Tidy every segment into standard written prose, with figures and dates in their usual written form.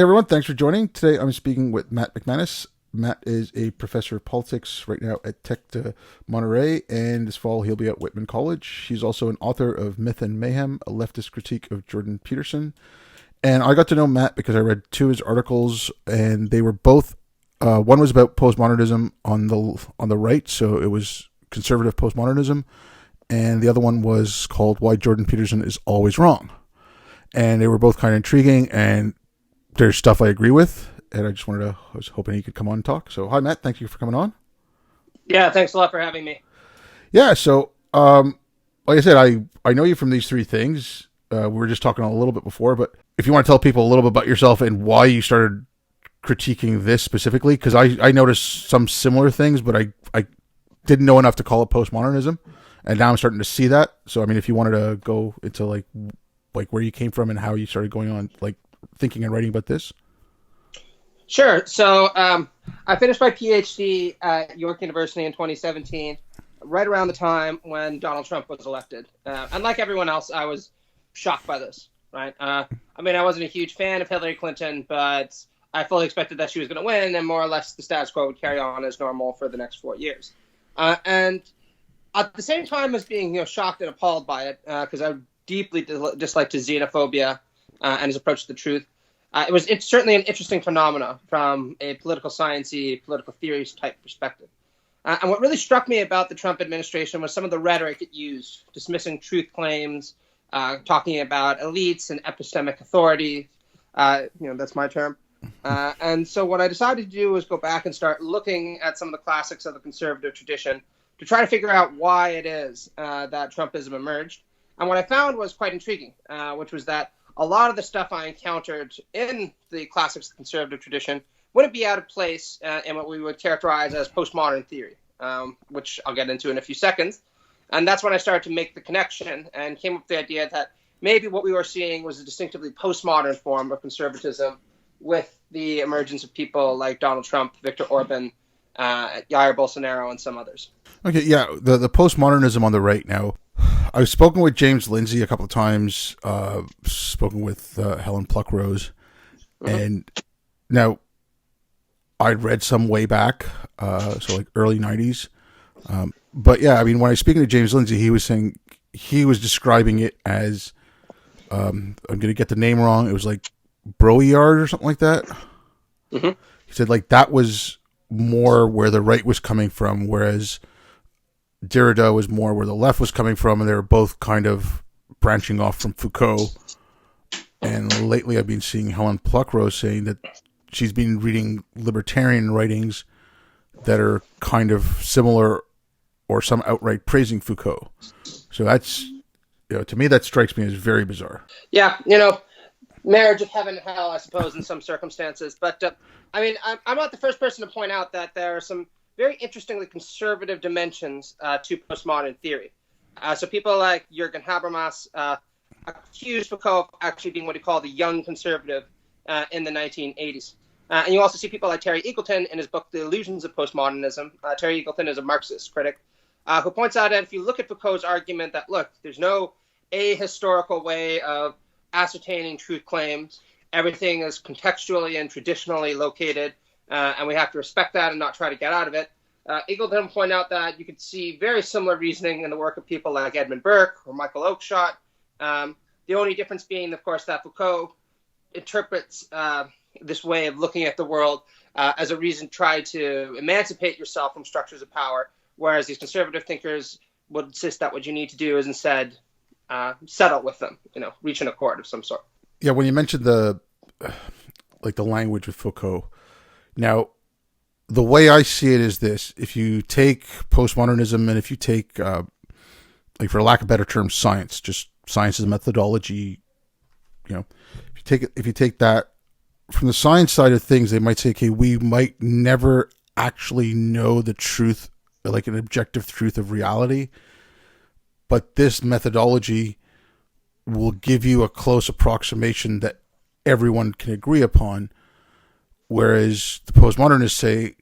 Hey everyone, thanks for joining. Today I'm speaking with Matt McManus. Matt is a professor of politics right now at Tech de Monterey, and this fall he'll be at Whitman College. He's also an author of Myth and Mayhem, a leftist critique of Jordan Peterson. And I got to know Matt because I read two of his articles, and they were both. One was about postmodernism on the right, so it was conservative postmodernism, and the other one was called "Why Jordan Peterson is Always Wrong." And they were both kind of intriguing, and there's stuff I agree with, and I was hoping he could come on and talk. So, hi, Matt. Thank you for coming on. Yeah, thanks a lot for having me. Yeah, so, like I said, I know you from these three things. We were just talking a little bit before, but if you want to tell people a little bit about yourself and why you started critiquing this specifically, because I noticed some similar things, but I didn't know enough to call it postmodernism, and now I'm starting to see that. So, I mean, if you wanted to go into like where you came from and how you started going on, like thinking and writing about this. Sure. So I finished my PhD at York University in 2017, right around the time when Donald Trump was elected. And like everyone else, I was shocked by this. Right. I mean, I wasn't a huge fan of Hillary Clinton, but I fully expected that she was going to win, and more or less the status quo would carry on as normal for the next 4 years. And at the same time as being shocked and appalled by it, because I deeply disliked his xenophobia and his approach to the truth. It's certainly an interesting phenomena from a political sciencey, political theories type perspective. And what really struck me about the Trump administration was some of the rhetoric it used, dismissing truth claims, talking about elites and epistemic authority. That's my term. And so what I decided to do was go back and start looking at some of the classics of the conservative tradition to try to figure out why it is that Trumpism emerged. And what I found was quite intriguing, which was that a lot of the stuff I encountered in the classics of the conservative tradition wouldn't be out of place in what we would characterize as postmodern theory, which I'll get into in a few seconds. And that's when I started to make the connection and came up with the idea that maybe what we were seeing was a distinctively postmodern form of conservatism with the emergence of people like Donald Trump, Viktor Orban, Jair Bolsonaro, and some others. Okay, yeah, the postmodernism on the right now. I've spoken with James Lindsay a couple of times, spoken with Helen Pluckrose, and now I'd read some way back, so like early 90s. But yeah, I mean, when I was speaking to James Lindsay, he was describing it as, I'm going to get the name wrong, it was like Broyard or something like that. Mm-hmm. He said like that was more where the right was coming from, whereas Derrida was more where the left was coming from, and they were both kind of branching off from Foucault. And lately I've been seeing Helen Pluckrose saying that she's been reading libertarian writings that are kind of similar or some outright praising Foucault. So that's, to me, that strikes me as very bizarre. Yeah, marriage of heaven and hell, I suppose, in some circumstances. But, I mean, I'm not the first person to point out that there are some very interestingly conservative dimensions to postmodern theory. So people like Jürgen Habermas accused Foucault of actually being what he called the young conservative in the 1980s. And you also see people like Terry Eagleton in his book, The Illusions of Postmodernism. Terry Eagleton is a Marxist critic who points out that if you look at Foucault's argument that, look, there's no ahistorical way of ascertaining truth claims. Everything is contextually and traditionally located, and we have to respect that and not try to get out of it. Eagleton pointed out that you could see very similar reasoning in the work of people like Edmund Burke or Michael Oakeshott. The only difference being, of course, that Foucault interprets this way of looking at the world as a reason to try to emancipate yourself from structures of power, whereas these conservative thinkers would insist that what you need to do is instead settle with them, reach an accord of some sort. Yeah, when you mentioned the language with Foucault, now the way I see it is this: if you take postmodernism and if you take, for lack of a better term, science, just science as a methodology, if you take that from the science side of things, they might say, okay, we might never actually know the truth, like an objective truth of reality, but this methodology will give you a close approximation that everyone can agree upon. Whereas the postmodernists say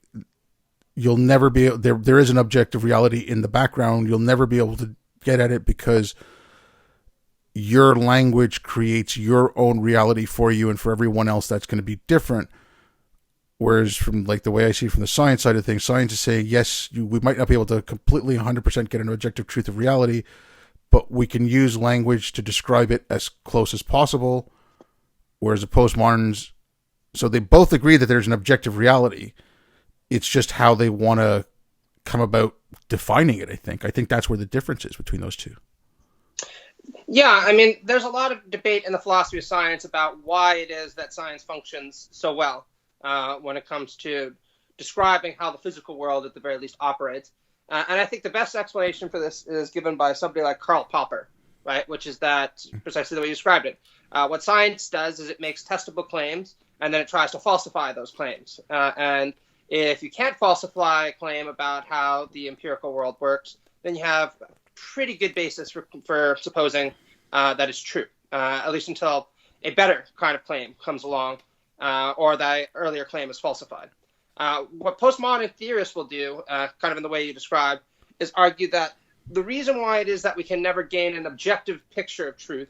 you'll never be able, there is an objective reality in the background. You'll never be able to get at it because your language creates your own reality for you, and for everyone else that's going to be different. Whereas from like the way I see it from the science side of things, scientists say, yes, we might not be able to completely 100% get an objective truth of reality, but we can use language to describe it as close as possible. Whereas the postmoderns, so they both agree that there's an objective reality. It's just how they want to come about defining it, I think. I think that's where the difference is between those two. Yeah, I mean, there's a lot of debate in the philosophy of science about why it is that science functions so well when it comes to describing how the physical world, at the very least, operates. And I think the best explanation for this is given by somebody like Karl Popper, right? Which is that precisely the way you described it. What science does is it makes testable claims, and then it tries to falsify those claims. And if you can't falsify a claim about how the empirical world works, then you have a pretty good basis for supposing that it's true, at least until a better kind of claim comes along, or that earlier claim is falsified. What postmodern theorists will do, kind of in the way you described, is argue that the reason why it is that we can never gain an objective picture of truth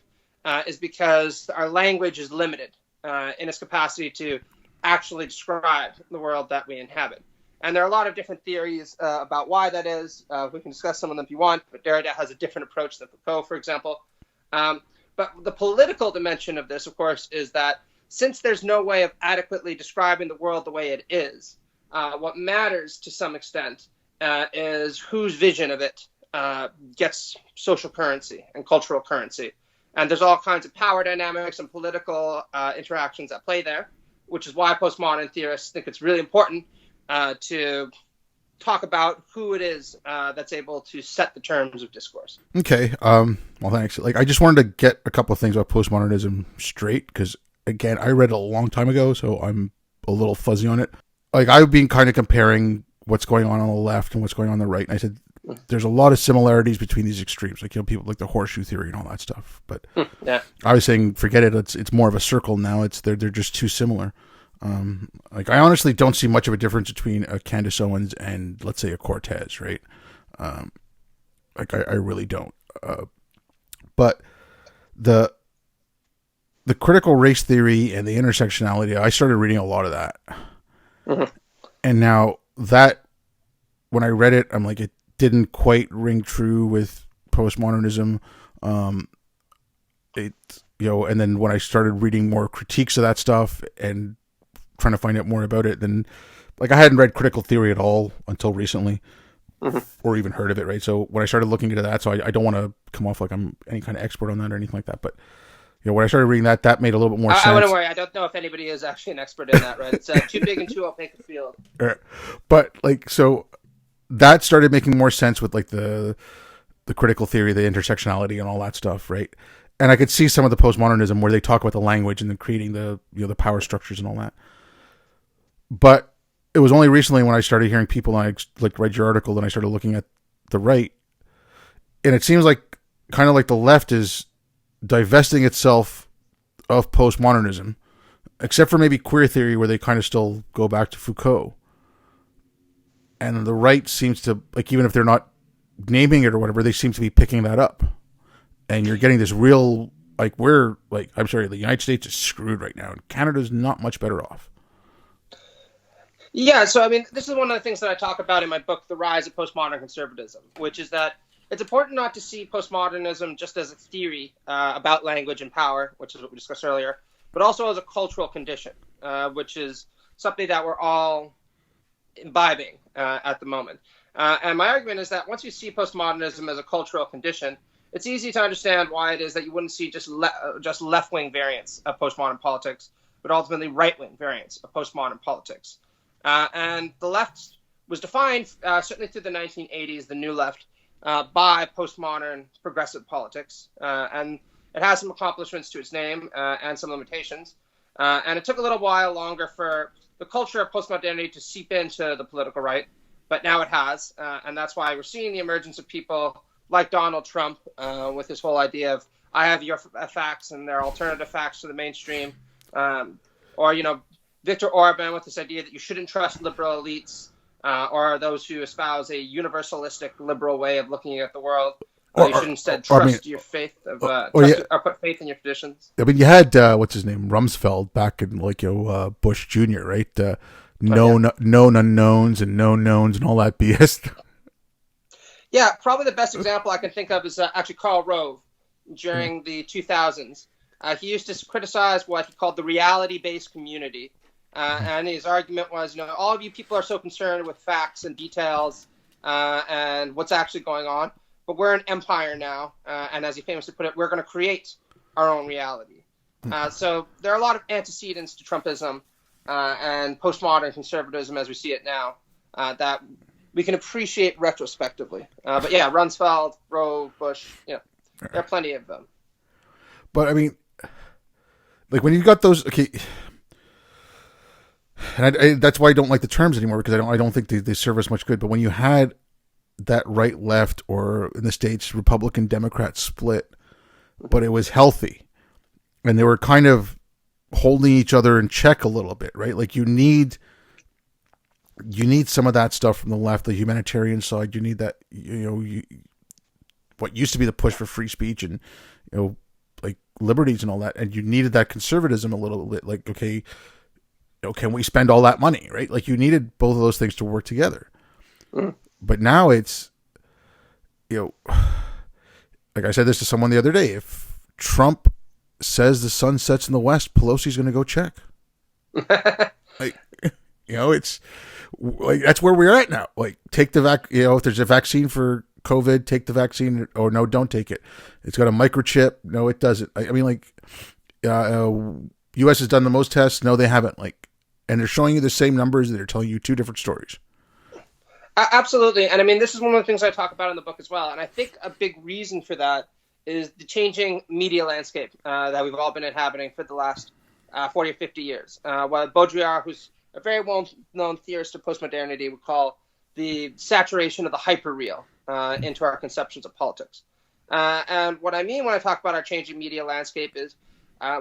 is because our language is limited in its capacity to actually describe the world that we inhabit. And there are a lot of different theories about why that is. We can discuss some of them if you want, but Derrida has a different approach than Foucault, for example. But the political dimension of this, of course, is that since there's no way of adequately describing the world the way it is, what matters to some extent is whose vision of it gets social currency and cultural currency. And there's all kinds of power dynamics and political interactions at play there, which is why postmodern theorists think it's really important to talk about who it is that's able to set the terms of discourse. Okay. Well, thanks. Like, I just wanted to get a couple of things about postmodernism straight, because, again, I read it a long time ago, so I'm a little fuzzy on it. Like, I've been kind of comparing what's going on the left and what's going on the right, and I said there's a lot of similarities between these extremes, like, you know, people like the horseshoe theory and all that stuff. But yeah. I was saying, forget it. It's more of a circle now. They're just too similar. Like, I honestly don't see much of a difference between a Candace Owens and, let's say, a Cortez, right? Like, I really don't. But the critical race theory and the intersectionality, I started reading a lot of that. Mm-hmm. And now that, when I read it, I'm like, it didn't quite ring true with postmodernism. You know, and then when I started reading more critiques of that stuff and trying to find out more about it, then, like, I hadn't read critical theory at all until recently, or even heard of it, right? So when I started looking into that, so I don't want to come off like I'm any kind of expert on that or anything like that, but, you know, when I started reading that made a little bit more sense. I wouldn't worry. I don't know if anybody is actually an expert in that, right? It's too big and too opaque a field. But, like, so that started making more sense with, like, the critical theory, the intersectionality and all that stuff, right? And I could see some of the postmodernism where they talk about the language and then creating the, you know, the power structures and all that. But it was only recently when I started hearing people, and I like read your article, and I started looking at the right, and it seems like kind of like the left is divesting itself of postmodernism, except for maybe queer theory, where they kind of still go back to Foucault. And the right seems to, like, even if they're not naming it or whatever, they seem to be picking that up. And you're getting this real, like, I'm sorry, the United States is screwed right now, and Canada's not much better off. Yeah, so, I mean, this is one of the things that I talk about in my book, The Rise of Postmodern Conservatism, which is that it's important not to see postmodernism just as a theory about language and power, which is what we discussed earlier, but also as a cultural condition, which is something that we're all imbibing at the moment. And my argument is that once you see postmodernism as a cultural condition, it's easy to understand why it is that you wouldn't see just left-wing variants of postmodern politics, but ultimately right-wing variants of postmodern politics. And the left was defined, certainly through the 1980s, the new left, by postmodern progressive politics. And it has some accomplishments to its name and some limitations. And it took a little while longer for the culture of postmodernity to seep into the political right, but now it has. And that's why we're seeing the emergence of people like Donald Trump with this whole idea of, I have your facts and they're alternative facts to the mainstream. Or, you know, Viktor Orban with this idea that you shouldn't trust liberal elites or those who espouse a universalistic liberal way of looking at the world. You shouldn't instead your faith of or put faith in your traditions. I mean, you had what's his name, Rumsfeld, back in Bush Jr., right? Known unknowns and known knowns and all that BS. Yeah, probably the best example I can think of is actually Karl Rove during the 2000s. He used to criticize what he called the reality-based community. And his argument was, all of you people are so concerned with facts and details and what's actually going on. But we're an empire now. And as he famously put it, we're going to create our own reality. So there are a lot of antecedents to Trumpism and postmodern conservatism as we see it now that we can appreciate retrospectively. But yeah, Rumsfeld, Rove, Bush, there are plenty of them. But I mean, like when you got those, okay, and that's why I don't like the terms anymore, because I don't think they serve us much good. But when you had that right left, or in the States Republican Democrat split, but it was healthy, and they were kind of holding each other in check a little bit, right? Like you need some of that stuff from the left, the humanitarian side. You need that, what used to be the push for free speech and like liberties and all that, and you needed that conservatism a little bit. Like, okay, can we spend all that money, right? Like you needed both of those things to work together. But now it's, like I said this to someone the other day, if Trump says the sun sets in the west, Pelosi's going to go check. It's like, that's where we're at now. Like, take the if there's a vaccine for COVID, take the vaccine, or no, don't take it. It's got a microchip. No, it doesn't. I mean, like, U.S. has done the most tests. No, they haven't. Like, and they're showing you the same numbers. They're telling you two different stories. Absolutely. And I mean, this is one of the things I talk about in the book as well. And I think a big reason for that is the changing media landscape that we've all been inhabiting for the last 40 or 50 years. What Baudrillard, who's a very well-known theorist of postmodernity, would call the saturation of the hyperreal into our conceptions of politics. And what I mean when I talk about our changing media landscape is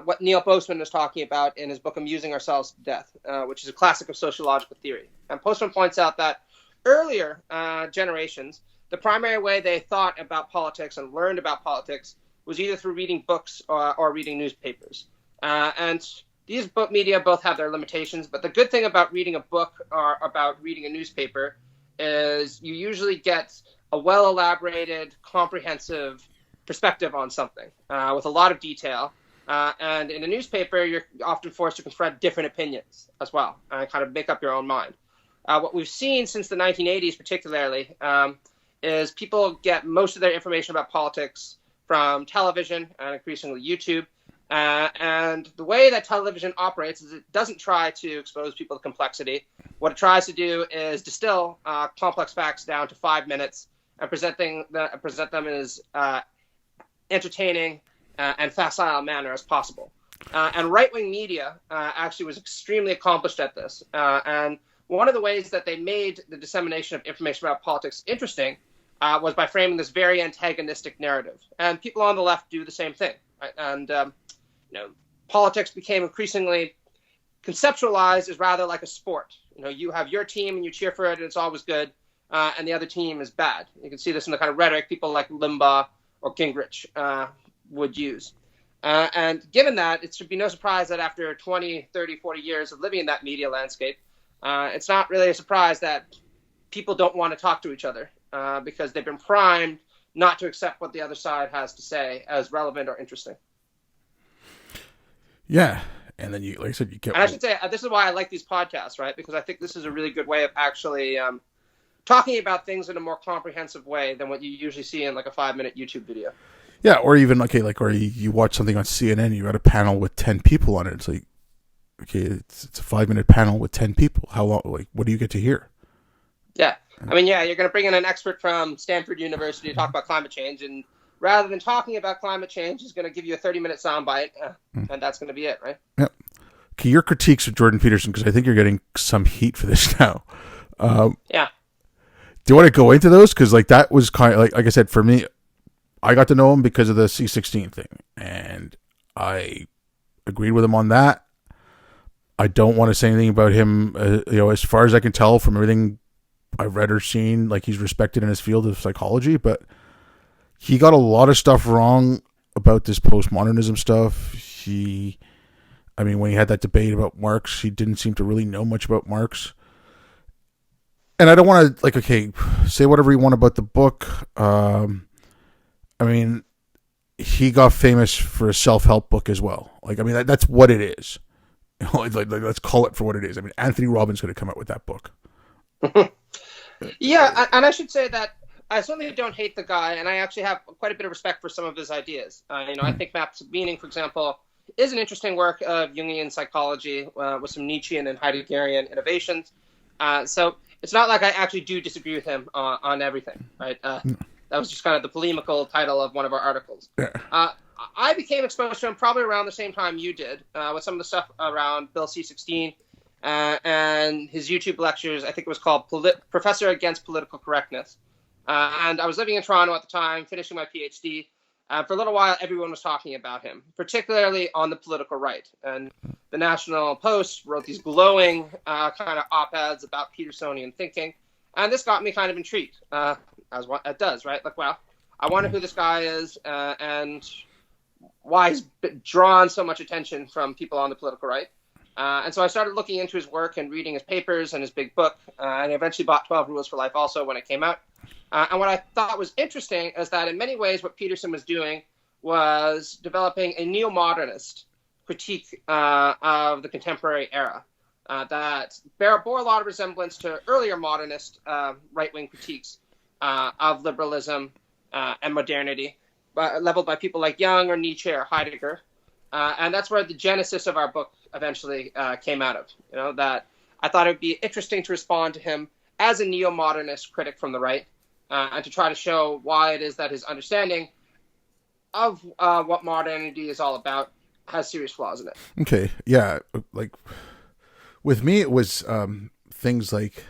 what Neil Postman is talking about in his book Amusing Ourselves to Death, which is a classic of sociological theory. And Postman points out that earlier generations, the primary way they thought about politics and learned about politics was either through reading books or reading newspapers. And these book media both have their limitations, but the good thing about reading a book or about reading a newspaper is you usually get a well-elaborated, comprehensive perspective on something with a lot of detail. And in a newspaper, you're often forced to confront different opinions as well and kind of make up your own mind. What we've seen since the 1980s particularly is people get most of their information about politics from television and increasingly YouTube. And the way that television operates is it doesn't try to expose people to complexity. What it tries to do is distill complex facts down to 5 minutes and present them in as entertaining and facile manner as possible. And right-wing media actually was extremely accomplished at this. And one of the ways that they made the dissemination of information about politics interesting was by framing this very antagonistic narrative. And people on the left do the same thing. Right? And politics became increasingly conceptualized as rather like a sport. You have your team and you cheer for it and it's always good, and the other team is bad. You can see this in the kind of rhetoric people like Limbaugh or Gingrich would use. And given that, it should be no surprise that after 20, 30, 40 years of living in that media landscape, it's not really a surprise that people don't want to talk to each other because they've been primed not to accept what the other side has to say as relevant or interesting. Yeah. And then like I said, you get. And I should say, this is why I like these podcasts, right? Because I think this is a really good way of actually talking about things in a more comprehensive way than what you usually see in like a 5-minute YouTube video. Yeah. Or even, or you watch something on CNN, you got a panel with 10 people on it. It's like, okay, it's a 5-minute panel with 10 people. How long, what do you get to hear? Yeah. I mean, you're going to bring in an expert from Stanford University to talk about climate change, and rather than talking about climate change, he's going to give you a 30-minute soundbite, and that's going to be it, right? Yep. Okay, your critiques of Jordan Peterson, because I think you're getting some heat for this now. Yeah. Do you want to go into those? Because that was kind of, like I said, for me, I got to know him because of the C-16 thing, and I agreed with him on that. I don't want to say anything about him, as far as I can tell from everything I've read or seen, like he's respected in his field of psychology, but he got a lot of stuff wrong about this postmodernism stuff. When he had that debate about Marx, he didn't seem to really know much about Marx. And I don't want to, say whatever you want about the book. He got famous for a self-help book as well. That's what it is. Let's call it for what it is. Anthony Robbins could have come out with that book. Yeah, and I should say that I certainly don't hate the guy, and I actually have quite a bit of respect for some of his ideas. I think Matt's Meaning, for example, is an interesting work of Jungian psychology with some Nietzschean and Heideggerian innovations. So it's not like I actually do disagree with him on everything, right? That was just kind of the polemical title of one of our articles. I became exposed to him probably around the same time you did, with some of the stuff around Bill C-16 and his YouTube lectures. I think it was called Professor Against Political Correctness. And I was living in Toronto at the time, finishing my PhD. For a little while, everyone was talking about him, particularly on the political right. And the National Post wrote these glowing kind of op-eds about Petersonian thinking. And this got me kind of intrigued, as what it does, right? I wonder who this guy is and why he's drawn so much attention from people on the political right. And so I started looking into his work and reading his papers and his big book. And I eventually bought 12 Rules for Life also when it came out. And what I thought was interesting is that in many ways what Peterson was doing was developing a neo-modernist critique of the contemporary era that bore a lot of resemblance to earlier modernist right-wing critiques of liberalism and modernity, leveled by people like Jung or Nietzsche or Heidegger. And that's where the genesis of our book eventually came out of, that I thought it would be interesting to respond to him as a neo-modernist critic from the right, and to try to show why it is that his understanding of what modernity is all about has serious flaws in it. Okay, yeah. With me, it was things like,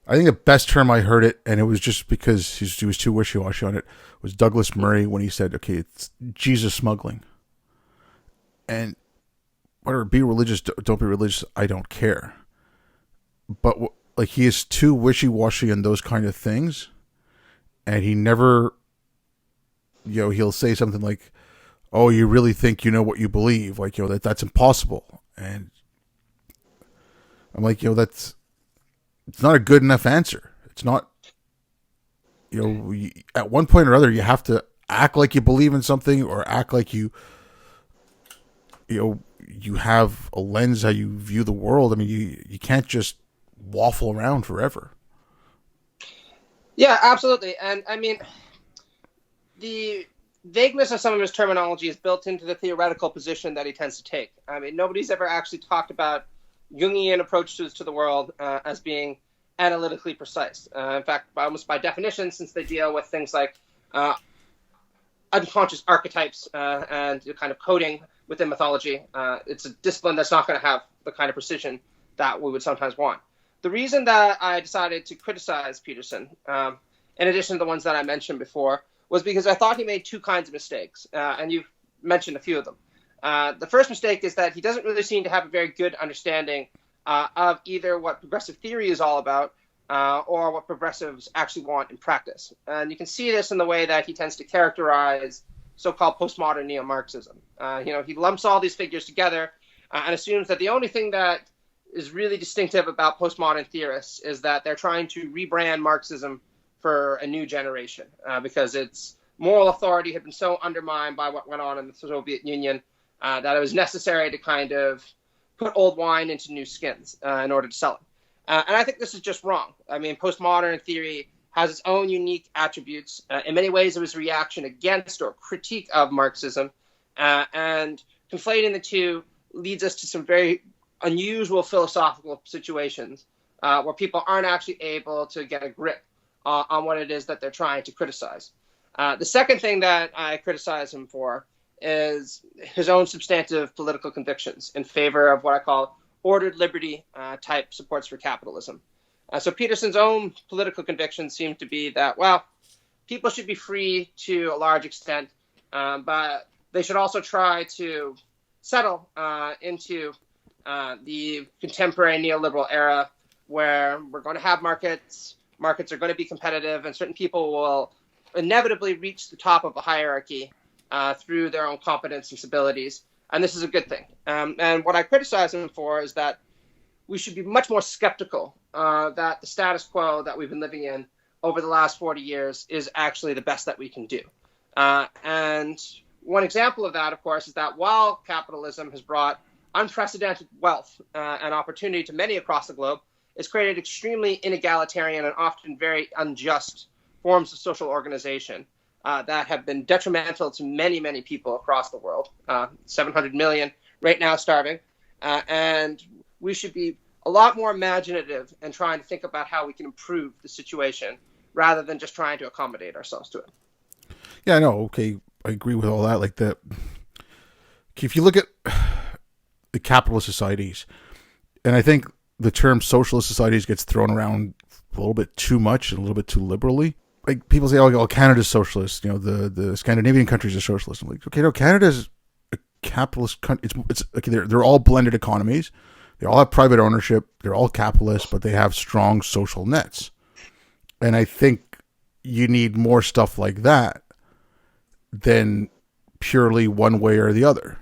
I think the best term I heard it, and it was just because he was too wishy-washy on it, was Douglas Murray when he said, okay, it's Jesus smuggling. And whatever, be religious, don't be religious, I don't care. But he is too wishy-washy on those kind of things, and he never, he'll say something like, oh, you really think you know what you believe? That's impossible. And I'm like, it's not a good enough answer. It's not, at one point or other, you have to act like you believe in something, or act like you have a lens how you view the world. You can't just waffle around forever. Yeah, absolutely. And the vagueness of some of his terminology is built into the theoretical position that he tends to take. Nobody's ever actually talked about Jungian approaches to the world as being analytically precise. In fact, almost by definition, since they deal with things like unconscious archetypes and kind of coding within mythology, it's a discipline that's not going to have the kind of precision that we would sometimes want. The reason that I decided to criticize Peterson, in addition to the ones that I mentioned before, was because I thought he made two kinds of mistakes, and you've mentioned a few of them. The first mistake is that he doesn't really seem to have a very good understanding of either what progressive theory is all about or what progressives actually want in practice. And you can see this in the way that he tends to characterize so-called postmodern neo-Marxism. He lumps all these figures together and assumes that the only thing that is really distinctive about postmodern theorists is that they're trying to rebrand Marxism for a new generation because its moral authority had been so undermined by what went on in the Soviet Union that it was necessary to kind of put old wine into new skins in order to sell it. And I think this is just wrong. Postmodern theory has its own unique attributes. In many ways, it was a reaction against or critique of Marxism. And conflating the two leads us to some very unusual philosophical situations where people aren't actually able to get a grip on what it is that they're trying to criticize. The second thing that I criticize him for is his own substantive political convictions in favor of what I call ordered liberty type supports for capitalism. So Peterson's own political convictions seem to be that, well, people should be free to a large extent, but they should also try to settle into the contemporary neoliberal era where we're going to have markets are going to be competitive, and certain people will inevitably reach the top of a hierarchy through their own competence and abilities. And this is a good thing. And what I criticize him for is that we should be much more skeptical that the status quo that we've been living in over the last 40 years is actually the best that we can do. And one example of that, of course, is that while capitalism has brought unprecedented wealth and opportunity to many across the globe, it's created extremely inegalitarian and often very unjust forms of social organization that have been detrimental to many, many people across the world. 700 million right now starving. And we should be a lot more imaginative and trying to think about how we can improve the situation rather than just trying to accommodate ourselves to it. Yeah, no, okay, I agree with all that. Like that, if you look at the capitalist societies, and I think the term socialist societies gets thrown around a little bit too much and a little bit too liberally. Like people say, "Oh, Canada's socialist." You know, the Scandinavian countries are socialist. I'm like, okay, no, Canada's a capitalist country. It's okay. They're all blended economies. They all have private ownership. They're all capitalist, but they have strong social nets. And I think you need more stuff like that than purely one way or the other.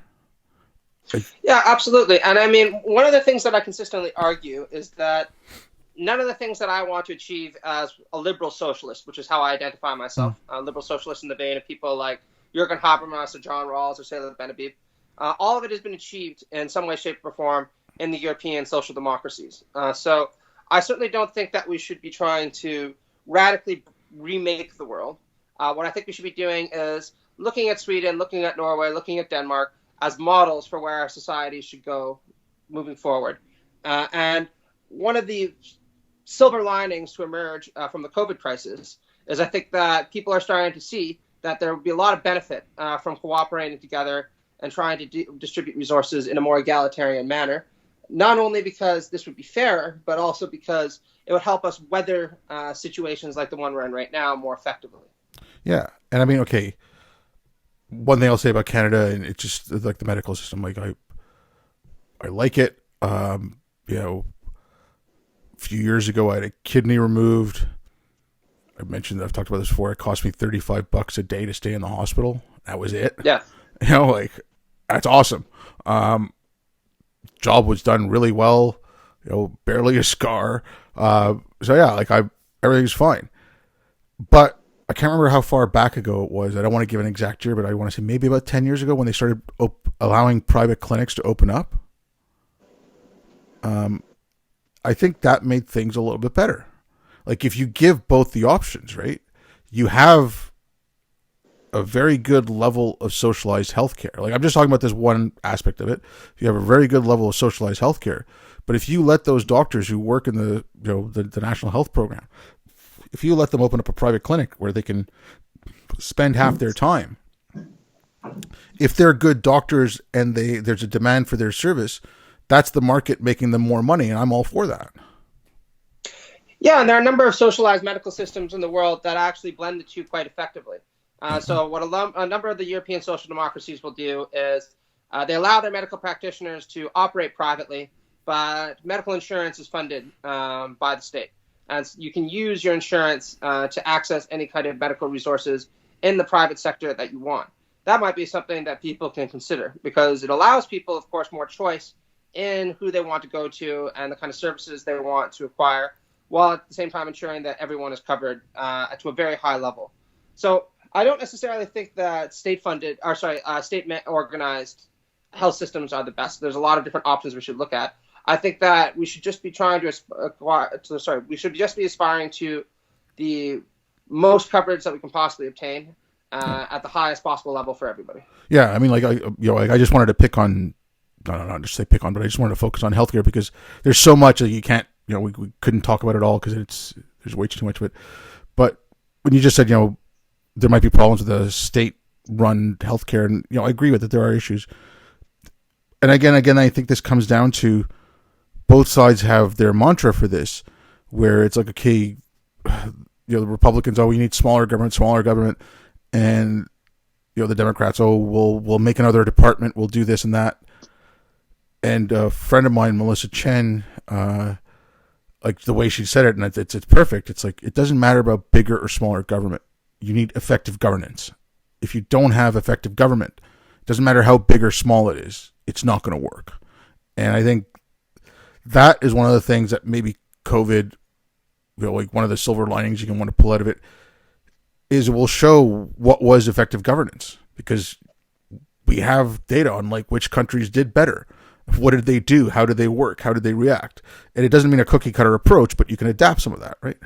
Yeah, absolutely. And I mean, one of the things that I consistently argue is that none of the things that I want to achieve as a liberal socialist, which is how I identify myself, a liberal socialist in the vein of people like Jürgen Habermas or John Rawls or Salah Benhabib, all of it has been achieved in some way, shape, or form in the European social democracies. So I certainly don't think that we should be trying to radically remake the world. What I think we should be doing is looking at Sweden, looking at Norway, looking at Denmark as models for where our society should go moving forward. And one of the silver linings to emerge from the COVID crisis is I think that people are starting to see that there will be a lot of benefit from cooperating together and trying to distribute resources in a more egalitarian manner, not only because this would be fairer, but also because it would help us weather situations like the one we're in right now more effectively. Yeah. And I mean, okay, one thing I'll say about Canada, and it's just like the medical system, like I like it. You know, a few years ago, I had a kidney removed. I mentioned that I've talked about this before. It cost me $35 a day to stay in the hospital. That was it. Yeah. You know, like that's awesome. Job was done really well. You know, barely a scar. So yeah, like everything's fine. But I can't remember how far back ago it was. I don't want to give an exact year, but I want to say maybe about 10 years ago when they started allowing private clinics to open up. I think that made things a little bit better. Like if you give both the options, right, you have a very good level of socialized healthcare. Like I'm just talking about this one aspect of it. You have a very good level of socialized healthcare, but if you let those doctors who work in the National Health Program, if you let them open up a private clinic where they can spend half their time, if they're good doctors and there's a demand for their service, that's the market making them more money, and I'm all for that. Yeah, and there are a number of socialized medical systems in the world that actually blend the two quite effectively. So what a number of the European social democracies will do is they allow their medical practitioners to operate privately, but medical insurance is funded by the state. And you can use your insurance to access any kind of medical resources in the private sector that you want. That might be something that people can consider because it allows people, of course, more choice in who they want to go to and the kind of services they want to acquire, while at the same time ensuring that everyone is covered to a very high level. So I don't necessarily think that state-organized health systems are the best. There's a lot of different options we should look at. I think that we should just be we should just be aspiring to the most coverage that we can possibly obtain at the highest possible level for everybody. Yeah, I mean, I just wanted to pick on, not just say pick on, but I just wanted to focus on healthcare because there's so much that you can't, we couldn't talk about it all because there's way too much of it. But when you just said, there might be problems with the state-run healthcare, and I agree with it. There are issues, and again, I think this comes down to both sides have their mantra for this, where it's like, okay, the Republicans, we need smaller government, and the Democrats, we'll make another department, we'll do this and that. And a friend of mine, Melissa Chen, like the way she said it, and it's perfect. It's like it doesn't matter about bigger or smaller government. you need effective governance. If you don't have effective government, it doesn't matter how big or small it is, it's not going to work. And I think that is one of the things that maybe COVID, like one of the silver linings you can want to pull out of it, is it will show what was effective governance, because we have data on like which countries did better. What did they do? How did they work? How did they react? And it doesn't mean a cookie cutter approach, but you can adapt some of that, right?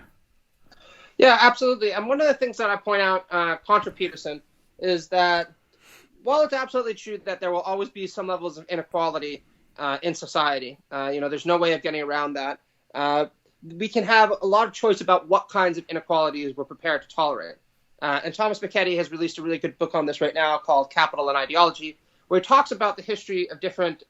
Yeah, absolutely. And one of the things that I point out contra Peterson is that while it's absolutely true that there will always be some levels of inequality in society, there's no way of getting around that. We can have a lot of choice about what kinds of inequalities we're prepared to tolerate. And Thomas Piketty has released a really good book on this right now called Capital and Ideology, where he talks about the history of different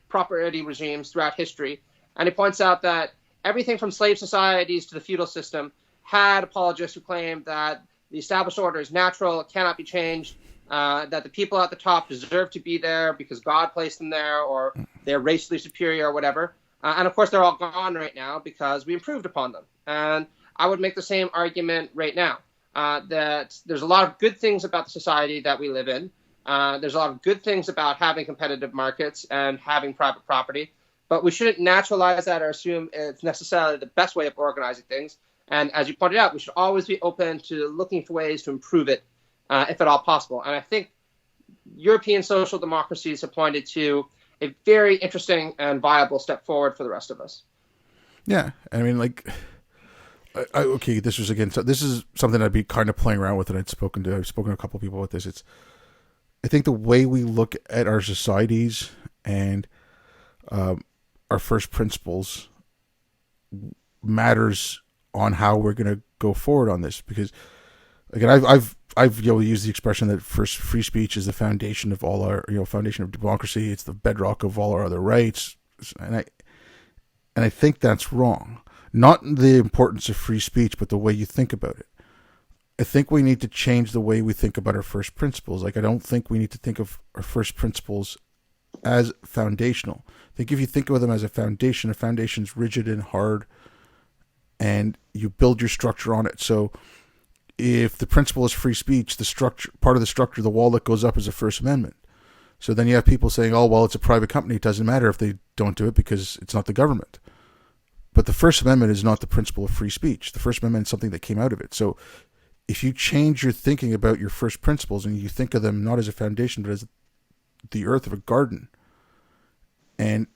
property regimes throughout history. And he points out that everything from slave societies to the feudal system had apologists who claimed that the established order is natural, it cannot be changed, that the people at the top deserve to be there because God placed them there, or they're racially superior or whatever. And of course, they're all gone right now because we improved upon them. And I would make the same argument right now, that there's a lot of good things about the society that we live in. There's a lot of good things about having competitive markets and having private property, but we shouldn't naturalize that or assume it's necessarily the best way of organizing things. And as you pointed out, we should always be open to looking for ways to improve it, if at all possible. And I think European social democracies have pointed to a very interesting and viable step forward for the rest of us. Yeah, I mean, like, okay, this is something I'd be kind of playing around with, and I've spoken to a couple of people about this. I think the way we look at our societies and our first principles matters on how we're going to go forward on this, because again, I've used the expression that first free speech is the foundation of all our foundation of democracy. It's the bedrock of all our other rights, and I think that's wrong. Not the importance of free speech, but the way you think about it. I think we need to change the way we think about our first principles. Like, I don't think we need to think of our first principles as foundational. I think if you think of them as a foundation's rigid and hard, and you build your structure on it. So if the principle is free speech, part of the structure, the wall that goes up is the First Amendment. So then you have people saying, oh, well, it's a private company. It doesn't matter if they don't do it because it's not the government. But the First Amendment is not the principle of free speech. The First Amendment is something that came out of it. So if you change your thinking about your first principles and you think of them not as a foundation, but as the earth of a garden, and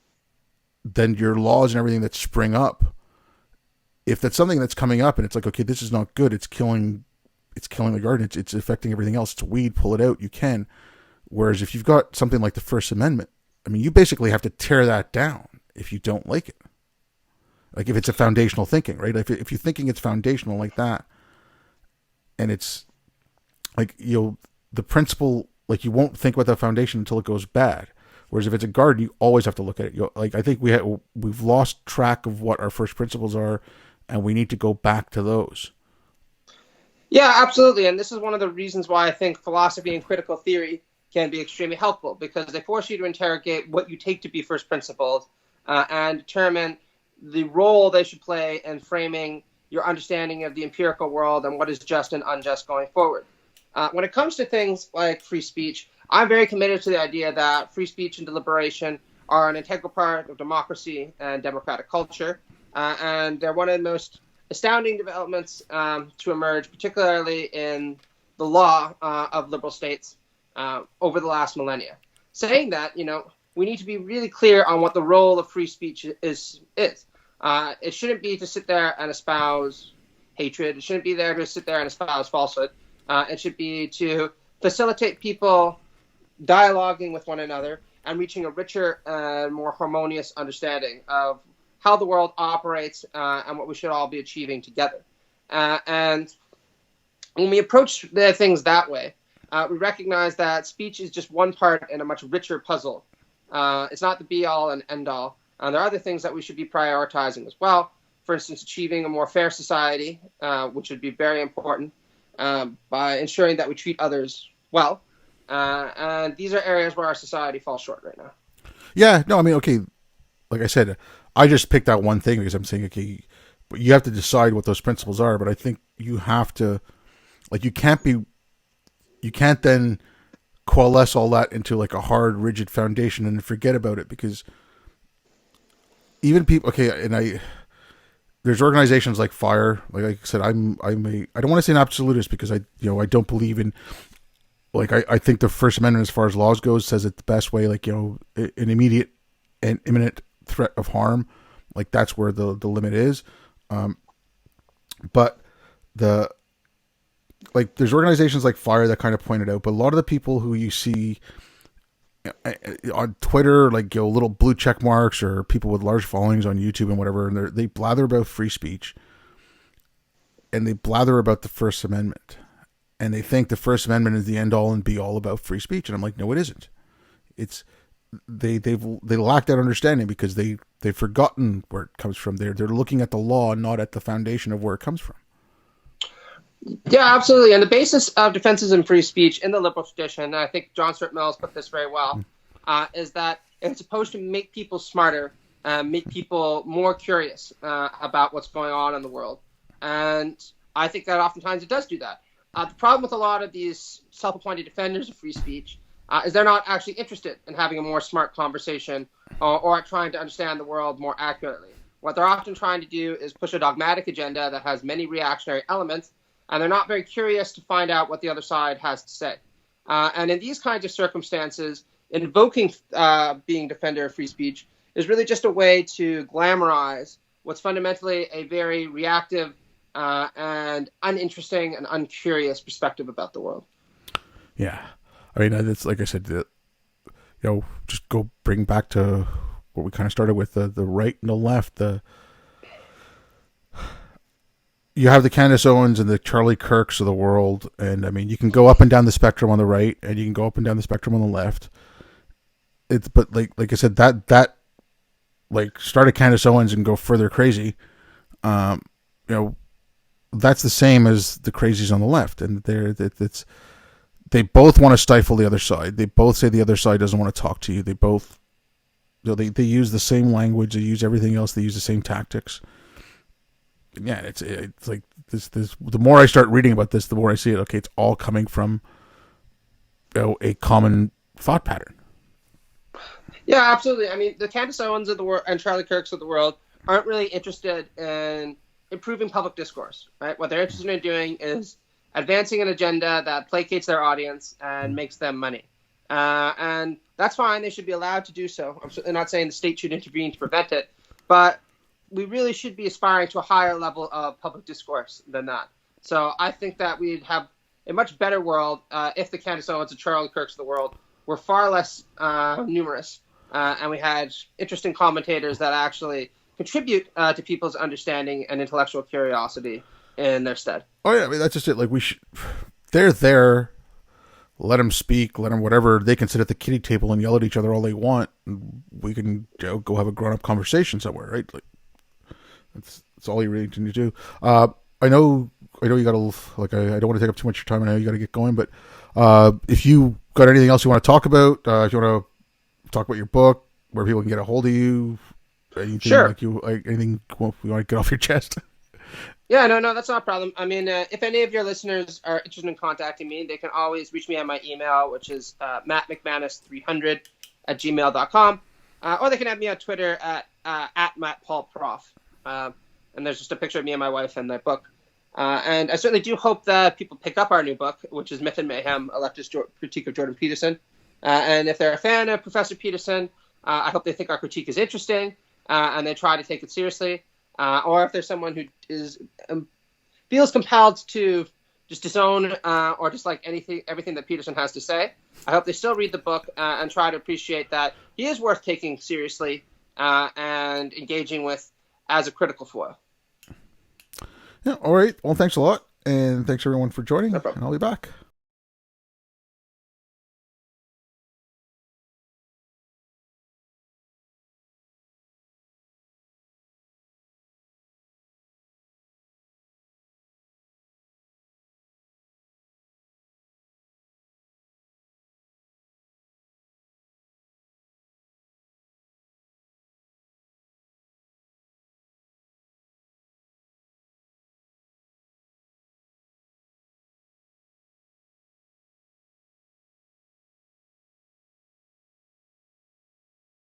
then your laws and everything that spring up, if that's something that's coming up and it's like, okay, this is not good, it's killing the garden, it's affecting everything else, it's a weed, pull it out, you can. Whereas if you've got something like the First Amendment, I mean, you basically have to tear that down if you don't like it. Like, if it's a foundational thinking, right? If you're thinking it's foundational like that, and it's like, the principle, like, you won't think about that foundation until it goes bad. Whereas if it's a garden, you always have to look at it. I think we've lost track of what our first principles are, and we need to go back to those. Yeah, absolutely. And this is one of the reasons why I think philosophy and critical theory can be extremely helpful, because they force you to interrogate what you take to be first principles and determine the role they should play in framing your understanding of the empirical world and what is just and unjust going forward. When it comes to things like free speech, I'm very committed to the idea that free speech and deliberation are an integral part of democracy and democratic culture. And they're one of the most astounding developments to emerge, particularly in the law of liberal states over the last millennia. Saying that, we need to be really clear on what the role of free speech is. It shouldn't be to sit there and espouse hatred. It shouldn't be there to sit there and espouse falsehood. It should be to facilitate people dialoguing with one another and reaching a richer and more harmonious understanding of how the world operates and what we should all be achieving together. And when we approach the things that way, we recognize that speech is just one part in a much richer puzzle. It's not the be-all and end-all. There are other things that we should be prioritizing as well. For instance, achieving a more fair society, which would be very important, by ensuring that we treat others well. And these are areas where our society falls short right now. Yeah, no, I mean, okay, like I said, I just picked out one thing because I'm saying, okay, you have to decide what those principles are, but I think you have to Like you can't then coalesce all that into like a hard, rigid foundation and forget about it, because even people, okay, there's organizations like FIRE. Like I said, I don't want to say an absolutist, because I don't believe in, like, I think the First Amendment, as far as laws goes, says it the best way. Like, an immediate and imminent threat of harm, like that's where the limit is. But there's organizations like FIRE that kind of point it out. But a lot of the people who you see on Twitter, like, little blue check marks, or people with large followings on YouTube and whatever, and they blather about free speech, and they blather about the First Amendment, and they think the First Amendment is the end all and be all about free speech. And I'm like, no, it isn't. It's they lack that understanding, because they've forgotten where it comes from. They're looking at the law, not at the foundation of where it comes from. Yeah, absolutely. And the basis of defenses in free speech in the liberal tradition, and I think John Stuart Mill put this very well, is that it's supposed to make people smarter, make people more curious about what's going on in the world. And I think that oftentimes it does do that. The problem with a lot of these self-appointed defenders of free speech is they're not actually interested in having a more smart conversation or trying to understand the world more accurately. What they're often trying to do is push a dogmatic agenda that has many reactionary elements, and they're not very curious to find out what the other side has to say. And in these kinds of circumstances, invoking being defender of free speech is really just a way to glamorize what's fundamentally a very reactive and uninteresting and uncurious perspective about the world. Yeah. I mean, it's like I said, just bring back to what we kind of started with, the right and the left. You have the Candace Owens and the Charlie Kirks of the world, and I mean, you can go up and down the spectrum on the right, and you can go up and down the spectrum on the left. But like I said, that like start at Candace Owens and go further crazy. That's the same as the crazies on the left, and they both want to stifle the other side. They both say the other side doesn't want to talk to you. They both, they use the same language. They use everything else. They use the same tactics. Yeah, it's like this. The more I start reading about this, the more I see it. Okay, it's all coming from a common thought pattern. Yeah, absolutely. I mean, the Candace Owens of the world and Charlie Kirks of the world aren't really interested in improving public discourse, right? What they're interested in doing is advancing an agenda that placates their audience and makes them money. And that's fine. They should be allowed to do so. I'm certainly not saying the state should intervene to prevent it, but we really should be aspiring to a higher level of public discourse than that. So I think that we'd have a much better world if the Candace Owens and Charlie Kirks of the world were far less numerous, and we had interesting commentators that actually contribute to people's understanding and intellectual curiosity in their stead. Oh yeah, I mean, that's just it. Like, they're there. Let them speak. Let them whatever. They can sit at the kiddie table and yell at each other all they want. And we can go have a grown-up conversation somewhere, right? Like, that's all you really need to do. I know you got to, like, I don't want to take up too much of your time. I know you got to get going, but if you got anything else you want to talk about, if you want to talk about your book, where people can get a hold of you, anything, sure. Anything you want to get off your chest. Yeah, no, that's not a problem. I mean, if any of your listeners are interested in contacting me, they can always reach me on my email, which is mattmcmanus300@gmail.com, or they can add me on Twitter at @MattPaulProf. And there's just a picture of me and my wife and that book. And I certainly do hope that people pick up our new book, which is Myth and Mayhem, A Leftist Critique of Jordan Peterson. And if they're a fan of Professor Peterson, I hope they think our critique is interesting and they try to take it seriously. Or if there's someone who feels compelled to just disown or dislike everything that Peterson has to say, I hope they still read the book and try to appreciate that he is worth taking seriously and engaging with as a critical foil. Yeah, all right. Well, thanks a lot. And thanks, everyone, for joining. No problem. And I'll be back.